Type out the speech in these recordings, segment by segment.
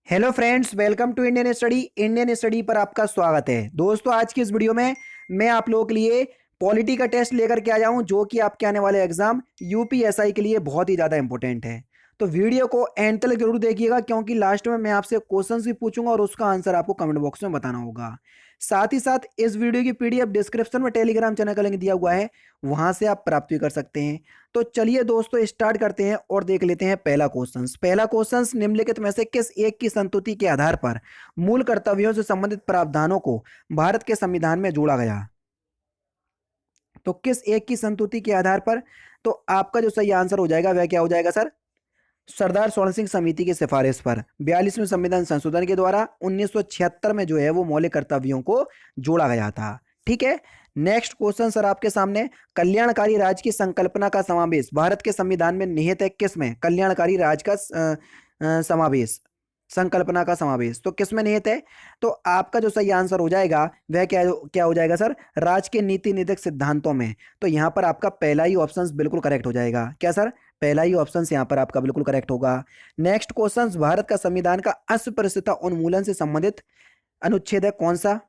Hello friends, welcome to Indian study पर आपका स्वागत है। दोस्तों, आज की इस वीडियो में मैं आप लोगों के लिए पॉलिटी का टेस्ट लेकर के आया हूं, जो कि आपके आने वाले एग्जाम यूपीएसआई के लिए बहुत ही ज़्यादा इंपॉर्टेंट है। तो वीडियो को एंड तक जरूर देखिएगा, क्योंकि लास्ट में मैं आपसे क्वेश्चंस भी पूछूंगा और उसका आंसर आपको कमेंट बॉक्स में बताना होगा। साथ ही साथ इस वीडियो की पीडीएफ डिस्क्रिप्शन में टेलीग्राम चैनल का लिंक दिया हुआ है, वहां से आप प्राप्त भी कर सकते हैं। तो चलिए दोस्तों, स्टार्ट करते हैं और देख लेते हैं पहला क्वेश्चन निम्नलिखित में से किस एक की संस्तुति के आधार पर मूल कर्तव्यों से संबंधित प्रावधानों को भारत के संविधान में जोड़ा गया। तो किस एक की संस्तुति के आधार पर? तो आपका जो सही आंसर हो जाएगा वह क्या हो जाएगा सर? सरदार स्वर्ण सिंह समिति की सिफारिश पर 42वें संविधान संशोधन के द्वारा 1976 में जो है वो मौलिक कर्तव्यों को जोड़ा गया था। ठीक है। नेक्स्ट क्वेश्चन सर आपके सामने, कल्याणकारी राज्य की संकल्पना का समावेश भारत के संविधान में निहित है किसमें? कल्याणकारी राज्य का समावेश, संकल्पना का समावेश तो किसमें निहित है? तो आपका जो सही आंसर हो जाएगा वह क्या क्या हो जाएगा सर? राज्य के नीति निधक सिद्धांतों में। तो यहाँ पर आपका पहला ही ऑप्शन बिल्कुल करेक्ट हो जाएगा। क्या सर? पहला ही ऑप्शन यहाँ पर आपका बिल्कुल करेक्ट होगा। नेक्स्ट क्वेश्चन, भारत का संविधान का अस्पृश्यता उन्मूलन से संबंधित अनुच्छेद है कौन सा?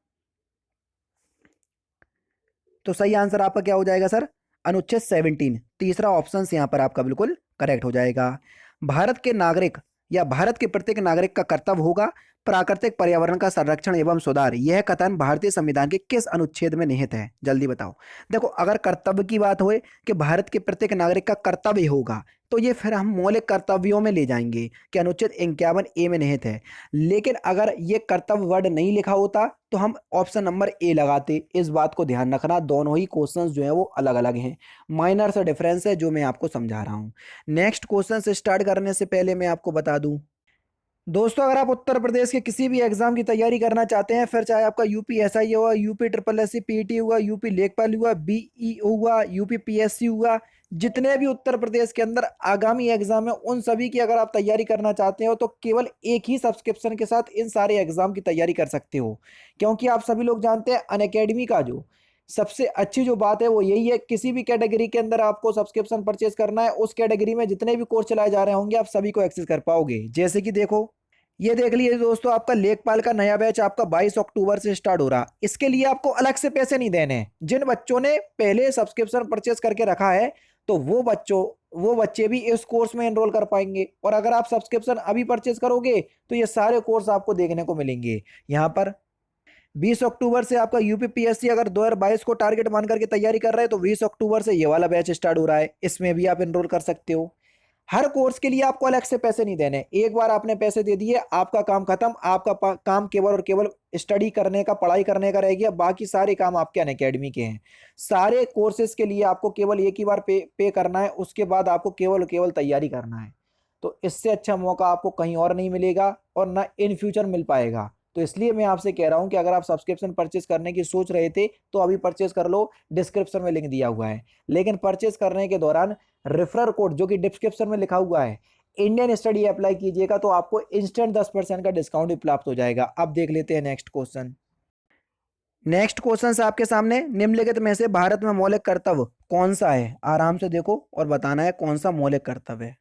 तो सही आंसर आपका क्या हो जाएगा सर? अनुच्छेद 17। तीसरा ऑप्शन यहाँ पर आपका बिल्कुल करेक्ट हो जाएगा। भारत के नागरिक या भारत के प्रत्येक नागरिक का कर्तव्य होगा प्राकृतिक पर्यावरण का संरक्षण एवं सुधार। यह कथन भारतीय संविधान के किस अनुच्छेद में निहित है? जल्दी बताओ। देखो, अगर कर्तव्य की बात होए कि भारत के प्रत्येक नागरिक का कर्तव्य होगा, तो ये फिर हम मौलिक कर्तव्यों में ले जाएंगे कि अनुच्छेद 51 ए में निहित है। लेकिन अगर ये कर्तव्य वर्ड नहीं लिखा होता तो हम ऑप्शन नंबर ए लगाते। इस बात को ध्यान रखना, दोनों ही क्वेश्चंस जो है वो अलग अलग हैं, माइनर सा डिफरेंस है जो मैं आपको समझा रहा हूँ। नेक्स्ट क्वेश्चन से स्टार्ट करने से पहले मैं आपको बता दूं दोस्तों, अगर आप उत्तर प्रदेश के किसी भी एग्जाम की तैयारी करना चाहते हैं, फिर चाहे आपका यूपीएसआई हुआ, UP triple S C PT हुआ, यूपी लेखपाल हुआ, बीई हुआ, यूपी पीएससी हुआ, जितने भी उत्तर प्रदेश के अंदर आगामी एग्जाम है उन सभी की अगर आप तैयारी करना चाहते हो तो केवल एक ही सब्सक्रिप्शन के साथ इन सारे एग्जाम की तैयारी कर सकते हो। क्योंकि आप सभी लोग जानते हैं अनअकैडमी का जो सबसे अच्छी जो बात है वो यही है, किसी भी कैटेगरी के अंदर आपको सब्सक्रिप्शन परचेज करना है, उस कैटेगरी में जितने भी कोर्स चलाए जा रहे होंगे आप सभी को एक्सेस कर पाओगे। जैसे कि देखो, ये देख लीजिए दोस्तों, आपका लेखपाल का नया बैच आपका 22 अक्टूबर से स्टार्ट हो रहा। इसके लिए आपको अलग से पैसे नहीं देने हैं। जिन बच्चों ने पहले सब्सक्रिप्शन परचेस करके रखा है तो वो बच्चे भी इस कोर्स में एनरोल कर पाएंगे। और अगर आप सब्सक्रिप्शन अभी परचेस करोगे तो ये सारे कोर्स आपको देखने को मिलेंगे यहाँ पर। 20 अक्टूबर से आपका यूपीपीएससी अगर 2022 को टारगेट मान करके तैयारी कर रहे हैं तो 20 अक्टूबर से ये वाला बैच स्टार्ट हो रहा है, इसमें भी आप एनरोल कर सकते हो। हर कोर्स के लिए आपको अलग से पैसे नहीं देने, एक बार आपने पैसे दे दिए आपका काम खत्म। आपका काम केवल और केवल स्टडी करने का, पढ़ाई करने का रह गया, बाकी सारे काम आपके अनअकैडमी के हैं। सारे कोर्सेज के लिए आपको केवल एक ही बार पे करना है, उसके बाद आपको केवल और केवल तैयारी करना है। तो इससे अच्छा मौका आपको कहीं और नहीं मिलेगा और ना इन फ्यूचर मिल पाएगा। तो इसलिए मैं आपसे कह रहा हूं कि अगर आप सब्सक्रिप्शन परचेस करने की सोच रहे थे तो अभी परचेस कर लो, डिस्क्रिप्शन में लिंक दिया हुआ है। लेकिन परचेस करने के दौरान रेफरल कोड जो कि डिस्क्रिप्शन में लिखा हुआ है, इंडियन स्टडी अप्लाई कीजिएगा तो आपको इंस्टेंट 10% का डिस्काउंट भी प्राप्त हो जाएगा। अब देख लेते हैं नेक्स्ट क्वेश्चन। नेक्स्ट क्वेश्चन आपके सामने, निम्नलिखित में से भारत में मौलिक कर्तव्य कौन सा है? आराम से देखो और बताना है कौन सा मौलिक कर्तव्य है।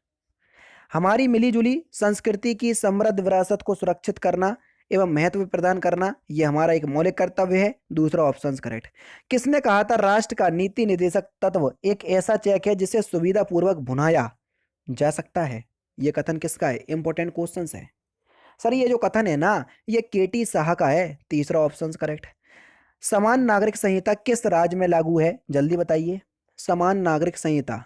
हमारी मिलीजुली संस्कृति की समृद्ध विरासत को सुरक्षित करना एवं महत्व प्रदान करना, यह हमारा एक मौलिक कर्तव्य है। दूसरा ऑप्शन करेक्ट। किसने कहा था राष्ट्र का नीति निर्देशक तत्व एक ऐसा चेक है जिसे सुविधा पूर्वक भुनाया जा सकता है? यह कथन किसका है? इंपॉर्टेंट क्वेश्चन है सर। ये जो कथन है ना, ये केटी साहा का है। तीसरा ऑप्शन करेक्ट। समान नागरिक संहिता किस राज्य में लागू है? जल्दी बताइए। समान नागरिक संहिता,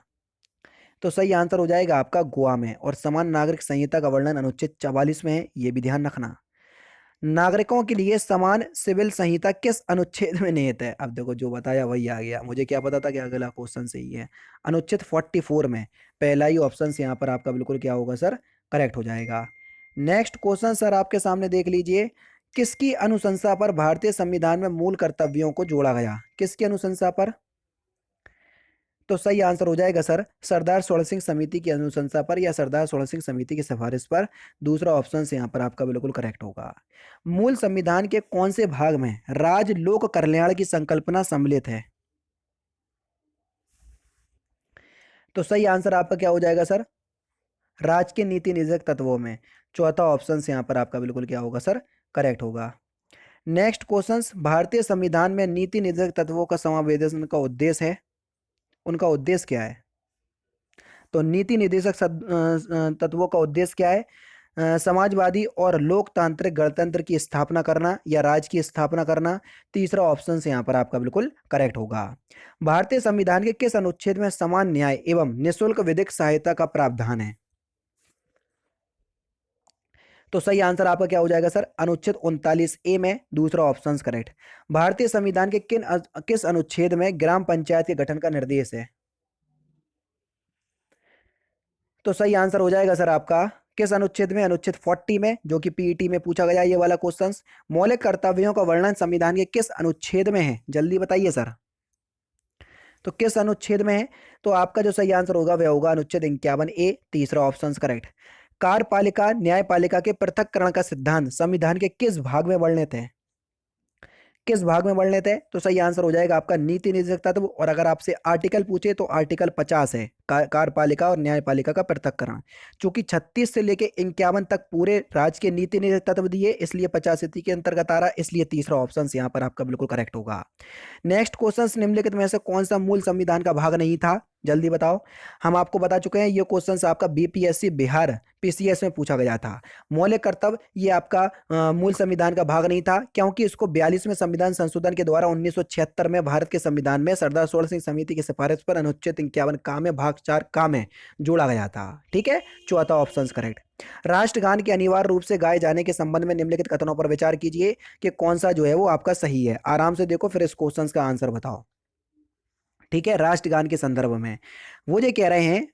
तो सही आंसर हो जाएगा आपका गोवा में। और समान नागरिक संहिता का वर्णन अनुच्छेद 44 में है, ये भी ध्यान रखना। नागरिकों के लिए समान सिविल संहिता किस अनुच्छेद में निहित है? अब देखो, जो बताया वही आ गया। मुझे क्या पता था कि अगला क्वेश्चन सही है। अनुच्छेद 44 में। पहला ही ऑप्शन यहाँ पर आपका बिल्कुल क्या होगा सर? करेक्ट हो जाएगा। नेक्स्ट क्वेश्चन सर आपके सामने देख लीजिए, किसकी अनुशंसा पर भारतीय संविधान में मूल कर्तव्यों को जोड़ा गया? किसकी अनुशंसा पर? तो सही आंसर हो जाएगा सर सरदार स्वर्ण सिंह समिति की अनुशंसा पर या सरदार स्वर्ण सिंह समिति की सिफारिश पर। दूसरा ऑप्शन से यहाँ पर आपका बिल्कुल करेक्ट होगा। मूल संविधान के कौन से भाग में राज लोक कल्याण की संकल्पना सम्मिलित है? तो सही आंसर आपका क्या हो जाएगा सर? राज्य के नीति निदेशक तत्वों में। चौथा ऑप्शन यहाँ पर आपका बिल्कुल क्या होगा सर, करेक्ट होगा। नेक्स्ट क्वेश्चन, भारतीय संविधान में नीति निदेशक तत्वों का समावेशन का उद्देश्य है, उनका उद्देश्य क्या है? तो नीति निदेशक तत्वों का उद्देश्य क्या है? समाजवादी और लोकतांत्रिक गणतंत्र की स्थापना करना या राज्य की स्थापना करना। तीसरा ऑप्शन से यहाँ पर आपका बिल्कुल करेक्ट होगा। भारतीय संविधान के किस अनुच्छेद में समान न्याय एवं निःशुल्क विधिक सहायता का प्रावधान है? तो सही आंसर आपका क्या हो जाएगा सर, अनुच्छेद 39A में दूसरा ऑप्शन करेक्ट। भारतीय संविधान के किस अनुच्छेद में ग्राम पंचायत के गठन का निर्देश है? तो सही आंसर हो जाएगा सर आपका किस अनुच्छेद में, अनुच्छेद 40 में, जो कि पीईटी में पूछा गया ये वाला क्वेश्चन। मौलिक कर्तव्यों का वर्णन संविधान के किस अनुच्छेद में है, जल्दी बताइए सर। तो किस अनुच्छेद में है? तो आपका जो सही आंसर होगा वह होगा अनुच्छेद 51A, तीसरा ऑप्शन करेक्ट। कार्यपालिका न्यायपालिका के पृथक्करण का सिद्धांत संविधान के किस भाग में वर्णित है? किस भाग में वर्णित है? तो सही आंसर हो जाएगा आपका नीति निदेशक तत्व। और अगर आपसे आर्टिकल पूछे तो आर्टिकल 50 है, कार्यपालिका और न्यायपालिका का पृथक्करण। चूंकि 36 से लेके 51 तक पूरे राज्य के नीति निदेशक तत्व दिए, इसलिए 50 इसी के अंतर्गत आ रहा, इसलिए तीसरा ऑप्शन यहाँ पर आपका बिल्कुल करेक्ट होगा। नेक्स्ट क्वेश्चन, निम्नलिखित में से कौन सा मूल संविधान का भाग नहीं था, जल्दी बताओ। हम आपको बता चुके हैं ये क्वेश्चन आपका बीपीएससी बिहार पीसीएस में पूछा गया था। मौलिक कर्तव्य ये आपका मूल संविधान का भाग नहीं था, क्योंकि इसको 42वें संविधान संशोधन के द्वारा 1976 में भारत के संविधान में सरदार सोलह सिंह समिति की सिफारिश पर अनुच्छेद 51 का में भाग 4 का में जोड़ा गया था। ठीक है, चौथा ऑप्शन करेक्ट। राष्ट्रगान के अनिवार्य रूप से गाए जाने के संबंध में निम्नलिखित कथनों पर विचार कीजिए कि कौन सा जो है वो आपका सही है। आराम से देखो फिर इस क्वेश्चन का आंसर बताओ। ठीक है, राष्ट्रगान के संदर्भ में वो ये कह रहे हैं,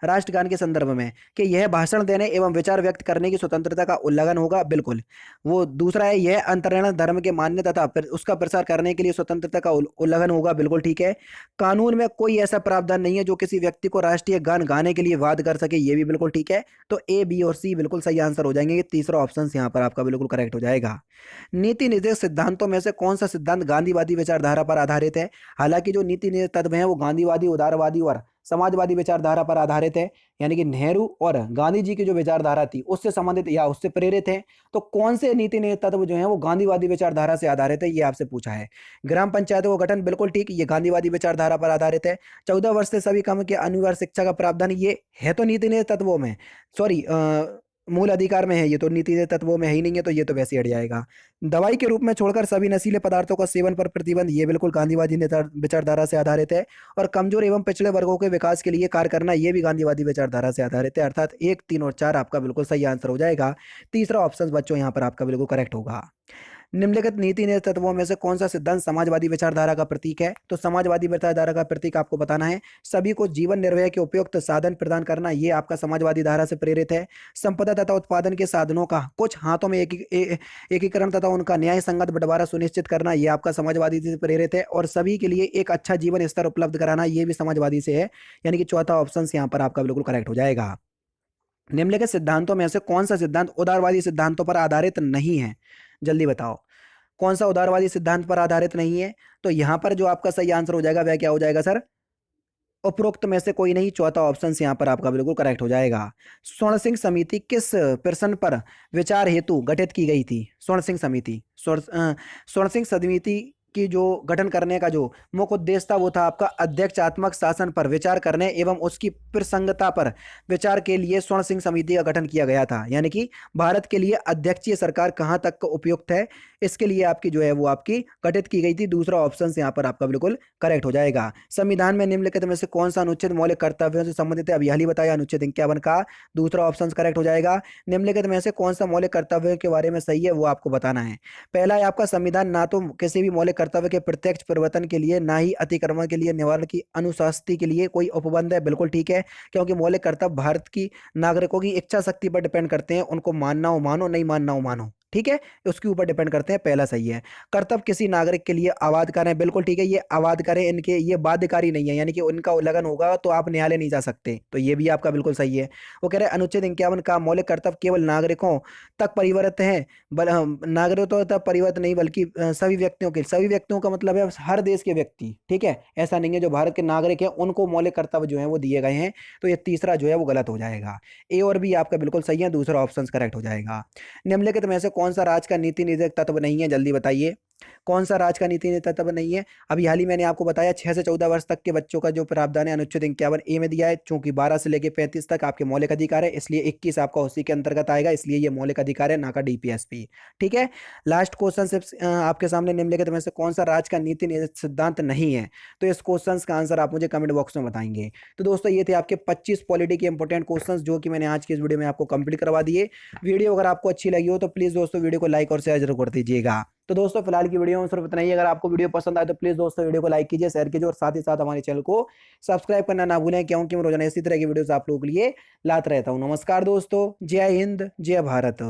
राष्ट्रगान के संदर्भ में, कि यह भाषण देने एवं विचार व्यक्त करने की स्वतंत्रता का उल्लंघन होगा, बिल्कुल। वो दूसरा है, यह अंतर्राष्ट्रीय धर्म के मान्य तथा उसका प्रसार करने के लिए स्वतंत्रता का उल्लंघन होगा, बिल्कुल ठीक है। कानून में कोई ऐसा प्रावधान नहीं है जो किसी व्यक्ति को राष्ट्रीय गान गाने के लिए वाद कर सके, ये भी बिल्कुल ठीक है। तो ए, बी और सी बिल्कुल सही आंसर हो जाएंगे। तीसरा ऑप्शन यहाँ पर आपका बिल्कुल करेक्ट हो जाएगा। नीति निर्देश सिद्धांतों में से कौन सा सिद्धांत गांधीवादी विचारधारा पर आधारित है? हालांकि जो नीति निर्देश तत्व है वो गांधीवादी, उदारवादी और समाजवादी विचारधारा पर आधारित है, यानी कि नेहरू और गांधी जी की जो विचारधारा थी उससे संबंधित या उससे प्रेरित है। तो कौन से नीति निर्देश तत्व जो है वो गांधीवादी विचारधारा से आधारित है, ये आपसे पूछा है। ग्राम पंचायतों का गठन, बिल्कुल ठीक, ये गांधीवादी विचारधारा पर आधारित है। 14 वर्ष से सभी कम के अनिवार्य शिक्षा का प्रावधान, ये है तो नीति निर्देश तत्वों में, सॉरी मूल अधिकार में है, ये तो नीति तत्वों में है ही नहीं है, तो ये तो वैसे हट जाएगा। दवाई के रूप में छोड़कर सभी नशीले पदार्थों का सेवन पर प्रतिबंध, ये बिल्कुल गांधीवादी विचारधारा से आधारित है। और कमजोर एवं पिछड़े वर्गों के विकास के लिए कार्य करना, ये भी गांधीवादी विचारधारा से आधारित है। अर्थात 1, 3 और 4 आपका बिल्कुल सही आंसर हो जाएगा। तीसरा ऑप्शन बच्चों यहाँ पर आपका बिल्कुल करेक्ट होगा। निम्नलिखित नीति निर्देश तत्वों में से कौन सा सिद्धांत समाजवादी विचारधारा का प्रतीक है? तो समाजवादी विचारधारा का प्रतीक आपको बताना है, सभी को जीवन निर्वाह के उपयुक्त साधन प्रदान करना, ये आपका समाजवादी धारा से प्रेरित है। संपदा तथा उत्पादन के साधनों का कुछ हाथों में एकीकरण तथा उनका न्याय संगत बंटवारा सुनिश्चित करना, ये आपका समाजवादी से प्रेरित है। और सभी के लिए एक अच्छा जीवन स्तर उपलब्ध कराना, ये भी समाजवादी से है, यानी कि चौथा ऑप्शन यहाँ पर आपका बिल्कुल करेक्ट हो जाएगा। निम्नलिखित सिद्धांतों में से कौन सा सिद्धांत उदारवादी सिद्धांतों पर आधारित नहीं है, जल्दी बताओ। कौन सा उदारवादी सिद्धांत पर आधारित नहीं है? तो यहां पर जो आपका सही आंसर हो जाएगा वह क्या हो जाएगा सर? उपरोक्त में से कोई नहीं, चौथा ऑप्शन यहां पर आपका बिल्कुल करेक्ट हो जाएगा। स्वर्ण सिंह समिति किस प्रश्न पर विचार हेतु गठित की गई थी? स्वर्ण सिंह समिति, स्वर्ण सिंह समिति की जो गठन करने का जो मुख्य उद्देश्य था वो था आपका अध्यक्षात्मक शासन पर विचार करने एवं उसकी प्रसंगता पर विचार के लिए स्वर्ण सिंह समिति का गठन किया गया था। यानी कि भारत के लिए अध्यक्षीय सरकार कहां तक उपयुक्त है, इसके लिए आपकी जो है वो आपकी गठित की गई थी। दूसरा ऑप्शन यहाँ पर आपका बिल्कुल करेक्ट हो जाएगा। संविधान में निम्नलिखित में से कौन सा अनुच्छेद मौलिक कर्तव्यों से संबंधित है? अभी हाल ही बताया, अनुच्छेद 51 का। दूसरा ऑप्शन करेक्ट हो जाएगा। निम्नलिखित में से कौन सा मौलिक कर्तव्यों के बारे में सही है वो आपको बताना है। पहला है आपका, संविधान ना तो किसी भी मौलिक कर्तव्य के प्रत्यक्ष परिवर्तन के लिए, ना ही अतिक्रमण के लिए, निवारण की अनुशास्ति के लिए कोई उपबंध है, बिल्कुल ठीक है। क्योंकि मौलिक कर्तव्य भारत की नागरिकों की इच्छा शक्ति पर डिपेंड करते हैं, उनको मानना हो मानो, नहीं मानना हो मानो, ठीक है, उसके ऊपर डिपेंड करते हैं, पहला सही है। कर्तव्य किसी नागरिक के लिए अबाधकार है, बिल्कुल ठीक है, ये अबाधकार है, इनके ये बाध्यकारी नहीं है, यानी कि उनका उल्लंघन होगा तो आप न्यायालय नहीं जा सकते, तो ये भी आपका बिल्कुल सही है। वो कह रहे हैं अनुच्छेद 51 का मौलिक कर्तव्य केवल नागरिकों तक परिवर्तित है, नागरिकों तक परिवर्तित नहीं बल्कि सभी व्यक्तियों के, सभी व्यक्तियों का मतलब है हर देश के व्यक्ति, ठीक है, ऐसा नहीं है जो भारत के नागरिक हैं उनको मौलिक कर्तव्य जो है वो दिए गए हैं, तो ये तीसरा जो है वो गलत हो जाएगा। ए और बी आपका बिल्कुल सही है, दूसरा ऑप्शन करेक्ट हो जाएगा। निम्नलिखित में से कौन सा राज्य का नीति निर्देशक तत्व नहीं है, जल्दी बताइए, कौन सा राज्य का नीति निर्देशक तत्व नहीं है। अभी हाल ही मैंने आपको बताया 6 से 14 वर्ष तक के बच्चों का जो प्रावधान है अनुच्छेद 51 ए में दिया है, चूंकि 12 से लेकर 35 तक आपके मौलिक अधिकार है, इसलिए 21 आपका उसी के अंतर्गत आएगा, इसलिए ये मौलिक अधिकार है, ना का डीपीएसपी। ठीक है, लास्ट क्वेश्चन सिर्फ आपके सामने, निम्नलिखित में से कौन सा राज्य का नीति निर्देशक सिद्धांत नहीं है, तो इस क्वेश्चन का आंसर आप मुझे कमेंट बॉक्स में बताएंगे। तो दोस्तों ये थे आपके 25 पॉलिटी के इंपॉर्टेंट क्वेश्चंस जो कि मैंने आज की इस वीडियो में आपको कंप्लीट करवा दिए। वीडियो अगर आपको अच्छी लगी हो तो प्लीज दोस्तों वीडियो को लाइक और शेयर जरूर कर दीजिएगा। तो दोस्तों फिलहाल की वीडियो में सिर्फ इतना ही। अगर आपको वीडियो पसंद आए तो प्लीज दोस्तों वीडियो को लाइक कीजिए, शेयर कीजिए और साथ ही साथ हमारे चैनल को सब्सक्राइब करना ना भूलें, क्योंकि मैं रोजाना इसी तरह की वीडियोस आप लोगों के लिए लाता रहता हूं। नमस्कार दोस्तों, जय हिंद, जय भारत।